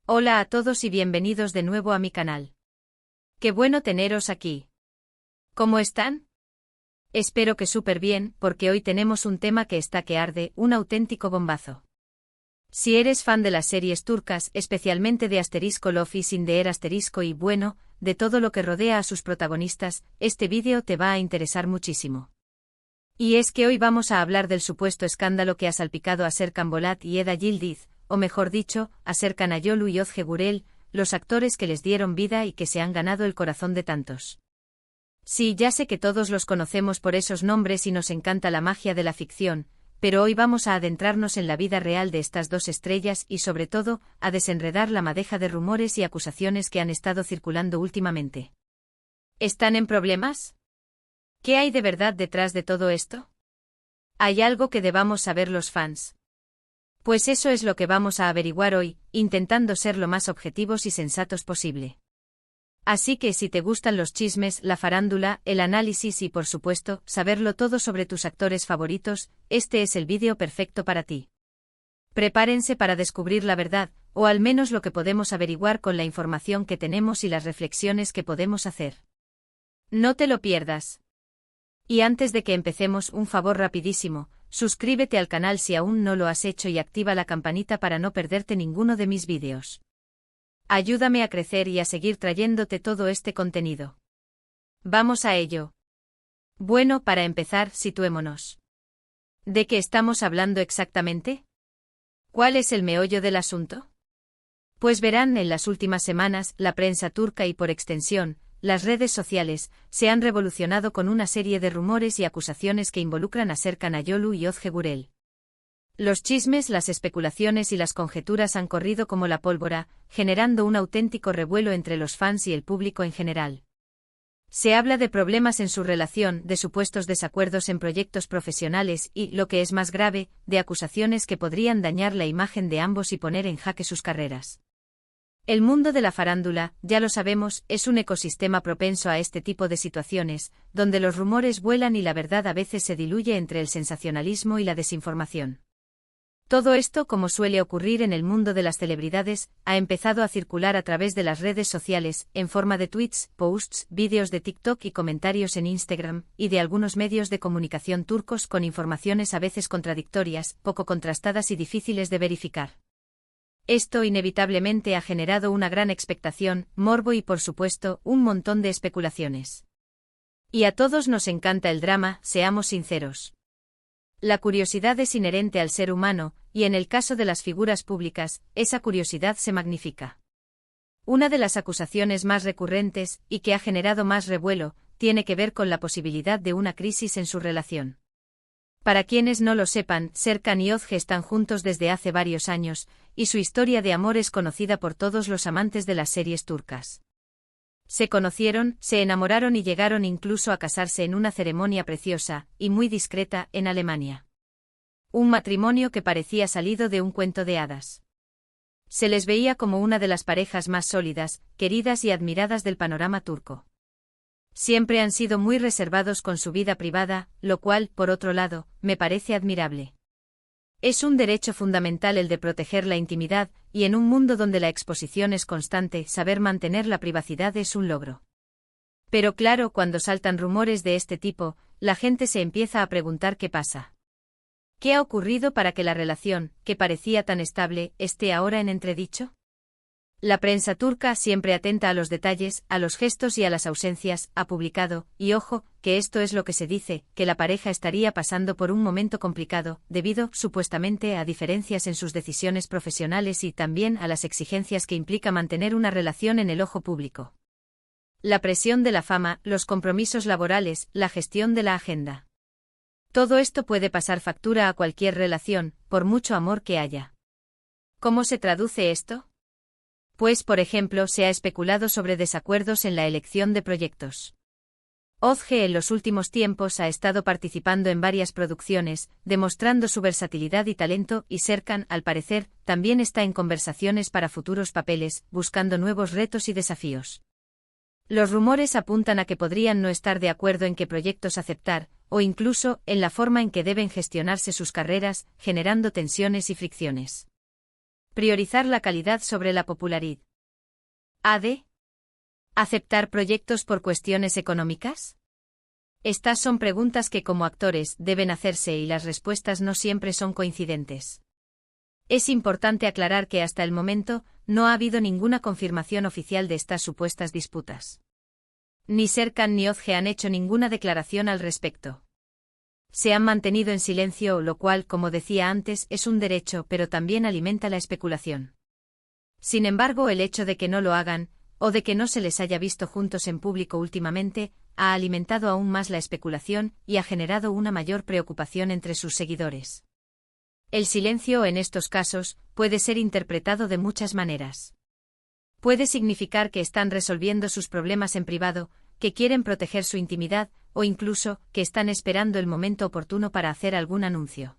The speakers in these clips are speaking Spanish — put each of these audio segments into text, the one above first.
Hola a todos y bienvenidos de nuevo a mi canal. Qué bueno teneros aquí. ¿Cómo están? Espero que súper bien, porque hoy tenemos un tema que está que arde, un auténtico bombazo. Si eres fan de las series turcas, especialmente de Asterisco Love is in the Air Asterisco y bueno, de todo lo que rodea a sus protagonistas, este vídeo te va a interesar muchísimo. Y es que hoy vamos a hablar del supuesto escándalo que ha salpicado a Serkan Bolat y Eda Yildiz, o mejor dicho, a Serkan Ayolu y Özge Gürel, los actores que les dieron vida y que se han ganado el corazón de tantos. Sí, ya sé que todos los conocemos por esos nombres y nos encanta la magia de la ficción, pero hoy vamos a adentrarnos en la vida real de estas dos estrellas y sobre todo, a desenredar la madeja de rumores y acusaciones que han estado circulando últimamente. ¿Están en problemas? ¿Qué hay de verdad detrás de todo esto? ¿Hay algo que debamos saber los fans? Pues eso es lo que vamos a averiguar hoy, intentando ser lo más objetivos y sensatos posible. Así que si te gustan los chismes, la farándula, el análisis y por supuesto, saberlo todo sobre tus actores favoritos, este es el vídeo perfecto para ti. Prepárense para descubrir la verdad, o al menos lo que podemos averiguar con la información que tenemos y las reflexiones que podemos hacer. No te lo pierdas. Y antes de que empecemos, un favor rapidísimo, suscríbete al canal si aún no lo has hecho y activa la campanita para no perderte ninguno de mis vídeos. Ayúdame a crecer y a seguir trayéndote todo este contenido. Vamos a ello. Bueno, para empezar, situémonos. ¿De qué estamos hablando exactamente? ¿Cuál es el meollo del asunto? Pues verán, en las últimas semanas, la prensa turca y por extensión, las redes sociales, se han revolucionado con una serie de rumores y acusaciones que involucran a Serkan Ayolu y Özge Gürel. Los chismes, las especulaciones y las conjeturas han corrido como la pólvora, generando un auténtico revuelo entre los fans y el público en general. Se habla de problemas en su relación, de supuestos desacuerdos en proyectos profesionales y, lo que es más grave, de acusaciones que podrían dañar la imagen de ambos y poner en jaque sus carreras. El mundo de la farándula, ya lo sabemos, es un ecosistema propenso a este tipo de situaciones, donde los rumores vuelan y la verdad a veces se diluye entre el sensacionalismo y la desinformación. Todo esto, como suele ocurrir en el mundo de las celebridades, ha empezado a circular a través de las redes sociales, en forma de tweets, posts, vídeos de TikTok y comentarios en Instagram, y de algunos medios de comunicación turcos con informaciones a veces contradictorias, poco contrastadas y difíciles de verificar. Esto inevitablemente ha generado una gran expectación, morbo y por supuesto, un montón de especulaciones. Y a todos nos encanta el drama, seamos sinceros. La curiosidad es inherente al ser humano, y en el caso de las figuras públicas, esa curiosidad se magnifica. Una de las acusaciones más recurrentes, y que ha generado más revuelo, tiene que ver con la posibilidad de una crisis en su relación. Para quienes no lo sepan, Serkan y Özge están juntos desde hace varios años, y su historia de amor es conocida por todos los amantes de las series turcas. Se conocieron, se enamoraron y llegaron incluso a casarse en una ceremonia preciosa, y muy discreta, en Alemania. Un matrimonio que parecía salido de un cuento de hadas. Se les veía como una de las parejas más sólidas, queridas y admiradas del panorama turco. Siempre han sido muy reservados con su vida privada, lo cual, por otro lado, me parece admirable. Es un derecho fundamental el de proteger la intimidad, y en un mundo donde la exposición es constante, saber mantener la privacidad es un logro. Pero claro, cuando saltan rumores de este tipo, la gente se empieza a preguntar qué pasa. ¿Qué ha ocurrido para que la relación, que parecía tan estable, esté ahora en entredicho? La prensa turca, siempre atenta a los detalles, a los gestos y a las ausencias, ha publicado, y ojo, que esto es lo que se dice, que la pareja estaría pasando por un momento complicado, debido, supuestamente, a diferencias en sus decisiones profesionales y también a las exigencias que implica mantener una relación en el ojo público. La presión de la fama, los compromisos laborales, la gestión de la agenda. Todo esto puede pasar factura a cualquier relación, por mucho amor que haya. ¿Cómo se traduce esto? Pues, por ejemplo, se ha especulado sobre desacuerdos en la elección de proyectos. Özge en los últimos tiempos ha estado participando en varias producciones, demostrando su versatilidad y talento, y Serkan, al parecer, también está en conversaciones para futuros papeles, buscando nuevos retos y desafíos. Los rumores apuntan a que podrían no estar de acuerdo en qué proyectos aceptar, o incluso, en la forma en que deben gestionarse sus carreras, generando tensiones y fricciones. Priorizar la calidad sobre la popularidad. ¿AD? ¿Aceptar proyectos por cuestiones económicas? Estas son preguntas que como actores deben hacerse y las respuestas no siempre son coincidentes. Es importante aclarar que hasta el momento no ha habido ninguna confirmación oficial de estas supuestas disputas. Ni Serkan ni Özge han hecho ninguna declaración al respecto. Se han mantenido en silencio, lo cual, como decía antes, es un derecho, pero también alimenta la especulación. Sin embargo, el hecho de que no lo hagan, o de que no se les haya visto juntos en público últimamente, ha alimentado aún más la especulación y ha generado una mayor preocupación entre sus seguidores. El silencio en estos casos puede ser interpretado de muchas maneras. Puede significar que están resolviendo sus problemas en privado, que quieren proteger su intimidad, o incluso que están esperando el momento oportuno para hacer algún anuncio.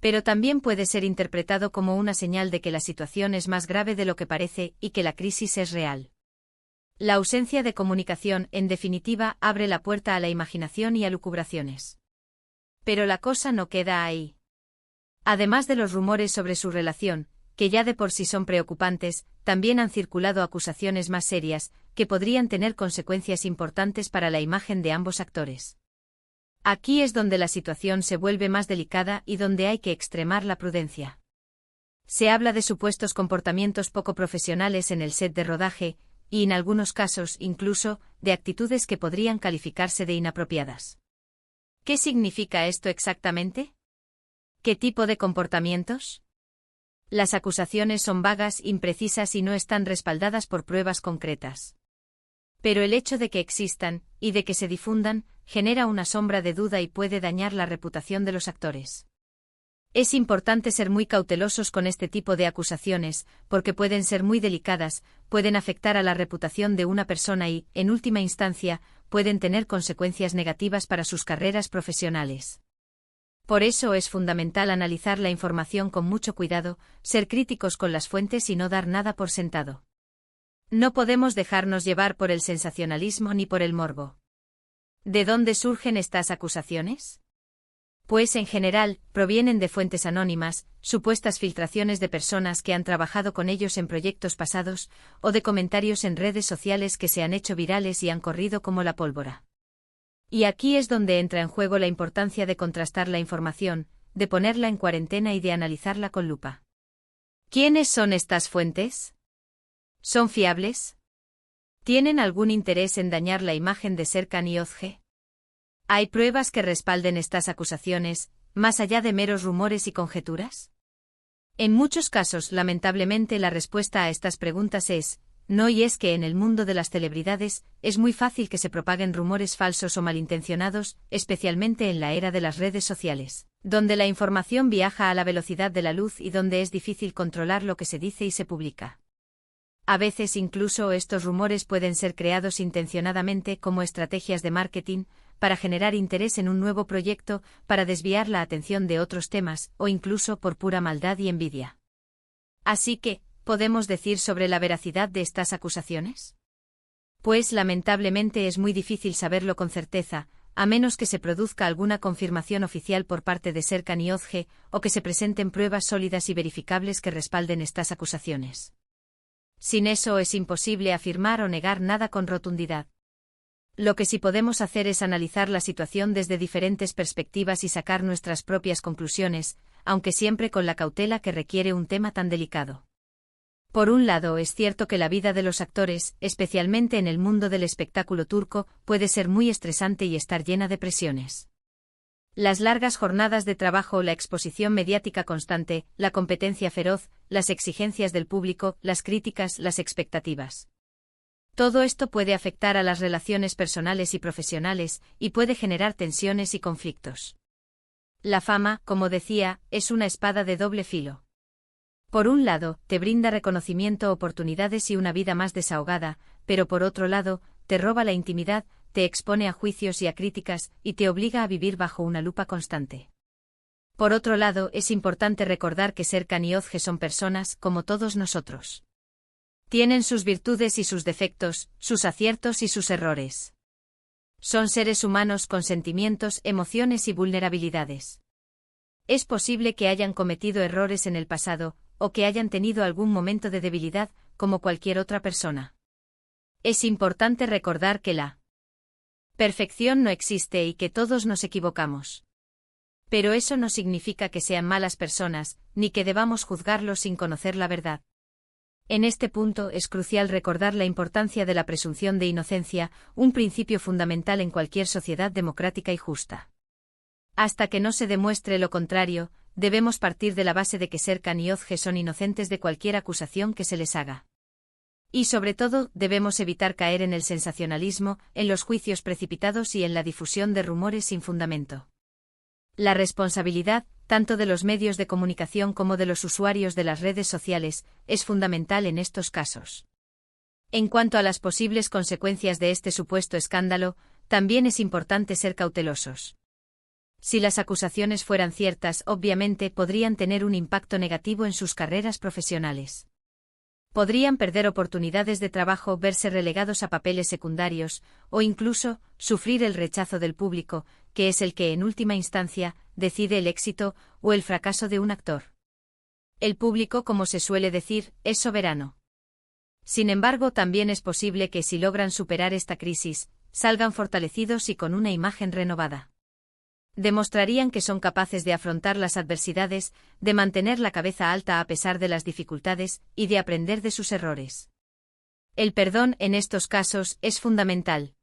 Pero también puede ser interpretado como una señal de que la situación es más grave de lo que parece y que la crisis es real. La ausencia de comunicación, en definitiva, abre la puerta a la imaginación y a lucubraciones. Pero la cosa no queda ahí. Además de los rumores sobre su relación, que ya de por sí son preocupantes, también han circulado acusaciones más serias, que podrían tener consecuencias importantes para la imagen de ambos actores. Aquí es donde la situación se vuelve más delicada y donde hay que extremar la prudencia. Se habla de supuestos comportamientos poco profesionales en el set de rodaje, y en algunos casos, incluso, de actitudes que podrían calificarse de inapropiadas. ¿Qué significa esto exactamente? ¿Qué tipo de comportamientos? Las acusaciones son vagas, imprecisas y no están respaldadas por pruebas concretas. Pero el hecho de que existan, y de que se difundan, genera una sombra de duda y puede dañar la reputación de los actores. Es importante ser muy cautelosos con este tipo de acusaciones, porque pueden ser muy delicadas, pueden afectar a la reputación de una persona y, en última instancia, pueden tener consecuencias negativas para sus carreras profesionales. Por eso es fundamental analizar la información con mucho cuidado, ser críticos con las fuentes y no dar nada por sentado. No podemos dejarnos llevar por el sensacionalismo ni por el morbo. ¿De dónde surgen estas acusaciones? Pues en general, provienen de fuentes anónimas, supuestas filtraciones de personas que han trabajado con ellos en proyectos pasados, o de comentarios en redes sociales que se han hecho virales y han corrido como la pólvora. Y aquí es donde entra en juego la importancia de contrastar la información, de ponerla en cuarentena y de analizarla con lupa. ¿Quiénes son estas fuentes? ¿Son fiables? ¿Tienen algún interés en dañar la imagen de Serkan y Özge? ¿Hay pruebas que respalden estas acusaciones, más allá de meros rumores y conjeturas? En muchos casos, lamentablemente, la respuesta a estas preguntas es no, y es que en el mundo de las celebridades es muy fácil que se propaguen rumores falsos o malintencionados, especialmente en la era de las redes sociales, donde la información viaja a la velocidad de la luz y donde es difícil controlar lo que se dice y se publica. A veces incluso estos rumores pueden ser creados intencionadamente como estrategias de marketing, para generar interés en un nuevo proyecto, para desviar la atención de otros temas, o incluso por pura maldad y envidia. Así que, ¿podemos decir sobre la veracidad de estas acusaciones? Pues lamentablemente es muy difícil saberlo con certeza, a menos que se produzca alguna confirmación oficial por parte de Serkan y Özge, o que se presenten pruebas sólidas y verificables que respalden estas acusaciones. Sin eso es imposible afirmar o negar nada con rotundidad. Lo que sí podemos hacer es analizar la situación desde diferentes perspectivas y sacar nuestras propias conclusiones, aunque siempre con la cautela que requiere un tema tan delicado. Por un lado, es cierto que la vida de los actores, especialmente en el mundo del espectáculo turco, puede ser muy estresante y estar llena de presiones. Las largas jornadas de trabajo, la exposición mediática constante, la competencia feroz, las exigencias del público, las críticas, las expectativas. Todo esto puede afectar a las relaciones personales y profesionales, y puede generar tensiones y conflictos. La fama, como decía, es una espada de doble filo. Por un lado, te brinda reconocimiento, oportunidades y una vida más desahogada, pero por otro lado, te roba la intimidad, te expone a juicios y a críticas, y te obliga a vivir bajo una lupa constante. Por otro lado, es importante recordar que Serkan y Özge son personas, como todos nosotros. Tienen sus virtudes y sus defectos, sus aciertos y sus errores. Son seres humanos con sentimientos, emociones y vulnerabilidades. Es posible que hayan cometido errores en el pasado, o que hayan tenido algún momento de debilidad, como cualquier otra persona. Es importante recordar que la perfección no existe y que todos nos equivocamos. Pero eso no significa que sean malas personas, ni que debamos juzgarlos sin conocer la verdad. En este punto es crucial recordar la importancia de la presunción de inocencia, un principio fundamental en cualquier sociedad democrática y justa. Hasta que no se demuestre lo contrario, debemos partir de la base de que Serkan y Özge son inocentes de cualquier acusación que se les haga. Y sobre todo, debemos evitar caer en el sensacionalismo, en los juicios precipitados y en la difusión de rumores sin fundamento. La responsabilidad, tanto de los medios de comunicación como de los usuarios de las redes sociales, es fundamental en estos casos. En cuanto a las posibles consecuencias de este supuesto escándalo, también es importante ser cautelosos. Si las acusaciones fueran ciertas, obviamente podrían tener un impacto negativo en sus carreras profesionales. Podrían perder oportunidades de trabajo, verse relegados a papeles secundarios, o incluso sufrir el rechazo del público, que es el que, en última instancia, decide el éxito o el fracaso de un actor. El público, como se suele decir, es soberano. Sin embargo, también es posible que, si logran superar esta crisis, salgan fortalecidos y con una imagen renovada. Demostrarían que son capaces de afrontar las adversidades, de mantener la cabeza alta a pesar de las dificultades, y de aprender de sus errores. El perdón en estos casos es fundamental.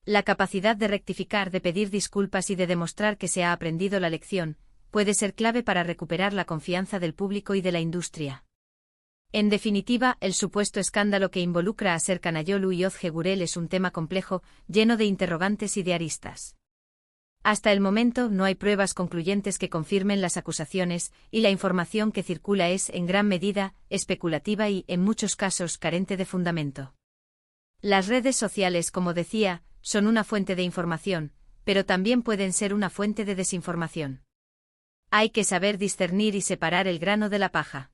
La capacidad de rectificar, de pedir disculpas y de demostrar que se ha aprendido la lección, puede ser clave para recuperar la confianza del público y de la industria. En definitiva, el supuesto escándalo que involucra a Serkan Ayolu y Özge Gürel es un tema complejo, lleno de interrogantes y de aristas. Hasta el momento no hay pruebas concluyentes que confirmen las acusaciones, y la información que circula es, en gran medida, especulativa y, en muchos casos, carente de fundamento. Las redes sociales, como decía, son una fuente de información, pero también pueden ser una fuente de desinformación. Hay que saber discernir y separar el grano de la paja.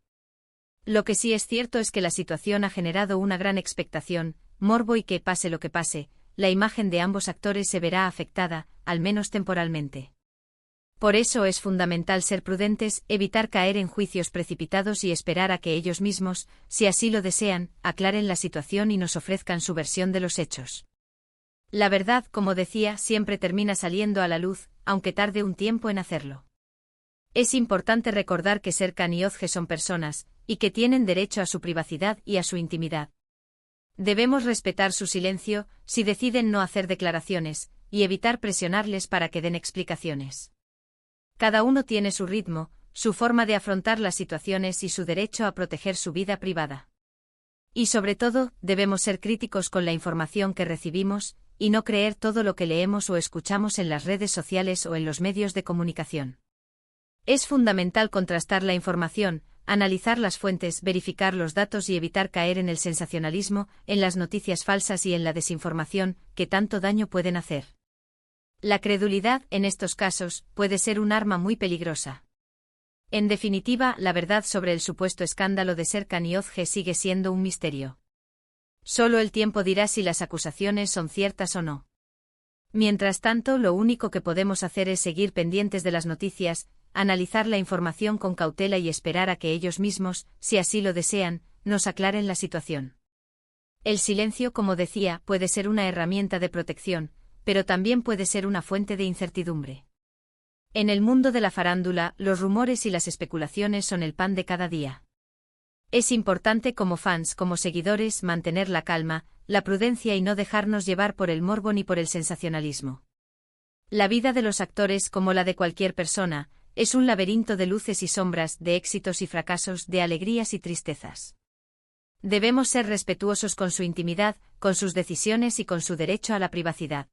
Lo que sí es cierto es que la situación ha generado una gran expectación, morbo y que, pase lo que pase, la imagen de ambos actores se verá afectada, al menos temporalmente. Por eso es fundamental ser prudentes, evitar caer en juicios precipitados y esperar a que ellos mismos, si así lo desean, aclaren la situación y nos ofrezcan su versión de los hechos. La verdad, como decía, siempre termina saliendo a la luz, aunque tarde un tiempo en hacerlo. Es importante recordar que Serkan y Özge son personas, y que tienen derecho a su privacidad y a su intimidad. Debemos respetar su silencio, si deciden no hacer declaraciones, y evitar presionarles para que den explicaciones. Cada uno tiene su ritmo, su forma de afrontar las situaciones y su derecho a proteger su vida privada. Y sobre todo, debemos ser críticos con la información que recibimos, y no creer todo lo que leemos o escuchamos en las redes sociales o en los medios de comunicación. Es fundamental contrastar la información, analizar las fuentes, verificar los datos y evitar caer en el sensacionalismo, en las noticias falsas y en la desinformación, que tanto daño pueden hacer. La credulidad, en estos casos, puede ser un arma muy peligrosa. En definitiva, la verdad sobre el supuesto escándalo de Serkan y Özge sigue siendo un misterio. Solo el tiempo dirá si las acusaciones son ciertas o no. Mientras tanto, lo único que podemos hacer es seguir pendientes de las noticias, analizar la información con cautela y esperar a que ellos mismos, si así lo desean, nos aclaren la situación. El silencio, como decía, puede ser una herramienta de protección, pero también puede ser una fuente de incertidumbre. En el mundo de la farándula, los rumores y las especulaciones son el pan de cada día. Es importante como fans, como seguidores, mantener la calma, la prudencia y no dejarnos llevar por el morbo ni por el sensacionalismo. La vida de los actores, como la de cualquier persona, es un laberinto de luces y sombras, de éxitos y fracasos, de alegrías y tristezas. Debemos ser respetuosos con su intimidad, con sus decisiones y con su derecho a la privacidad.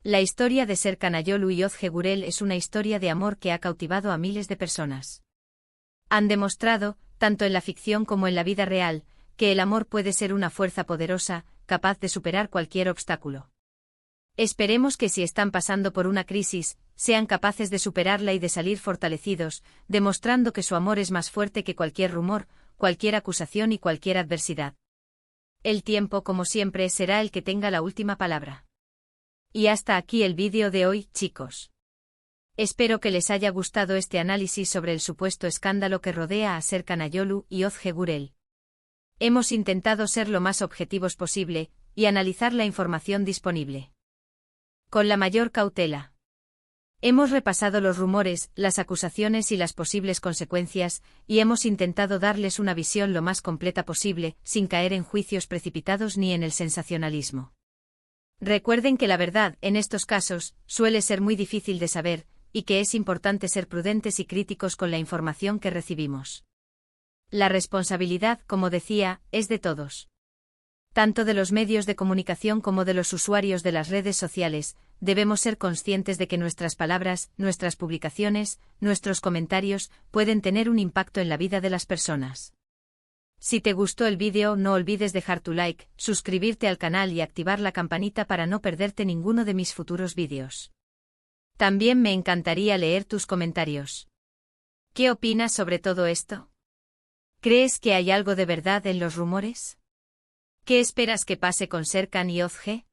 La historia de Serkan Ayolu y Özge Gürel es una historia de amor que ha cautivado a miles de personas. Han demostrado, tanto en la ficción como en la vida real, que el amor puede ser una fuerza poderosa, capaz de superar cualquier obstáculo. Esperemos que si están pasando por una crisis, sean capaces de superarla y de salir fortalecidos, demostrando que su amor es más fuerte que cualquier rumor, cualquier acusación y cualquier adversidad. El tiempo, como siempre, será el que tenga la última palabra. Y hasta aquí el vídeo de hoy, chicos. Espero que les haya gustado este análisis sobre el supuesto escándalo que rodea a Serkan Ayolu y Ozge Gürel. Hemos intentado ser lo más objetivos posible y analizar la información disponible con la mayor cautela. Hemos repasado los rumores, las acusaciones y las posibles consecuencias, y hemos intentado darles una visión lo más completa posible, sin caer en juicios precipitados ni en el sensacionalismo. Recuerden que la verdad, en estos casos, suele ser muy difícil de saber, y que es importante ser prudentes y críticos con la información que recibimos. La responsabilidad, como decía, es de todos. Tanto de los medios de comunicación como de los usuarios de las redes sociales, debemos ser conscientes de que nuestras palabras, nuestras publicaciones, nuestros comentarios, pueden tener un impacto en la vida de las personas. Si te gustó el vídeo, no olvides dejar tu like, suscribirte al canal y activar la campanita para no perderte ninguno de mis futuros vídeos. También me encantaría leer tus comentarios. ¿Qué opinas sobre todo esto? ¿Crees que hay algo de verdad en los rumores? ¿Qué esperas que pase con Serkan y Ozge?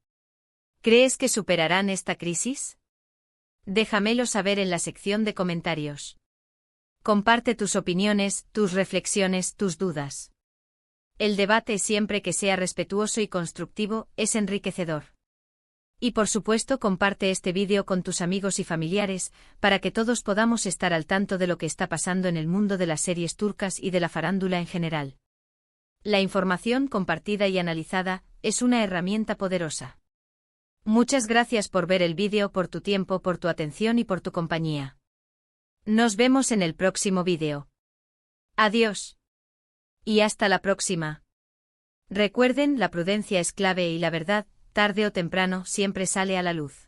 ¿Crees que superarán esta crisis? Déjamelo saber en la sección de comentarios. Comparte tus opiniones, tus reflexiones, tus dudas. El debate, siempre que sea respetuoso y constructivo, es enriquecedor. Y por supuesto, comparte este vídeo con tus amigos y familiares, para que todos podamos estar al tanto de lo que está pasando en el mundo de las series turcas y de la farándula en general. La información compartida y analizada es una herramienta poderosa. Muchas gracias por ver el vídeo, por tu tiempo, por tu atención y por tu compañía. Nos vemos en el próximo vídeo. Adiós. Y hasta la próxima. Recuerden, la prudencia es clave y la verdad, tarde o temprano, siempre sale a la luz.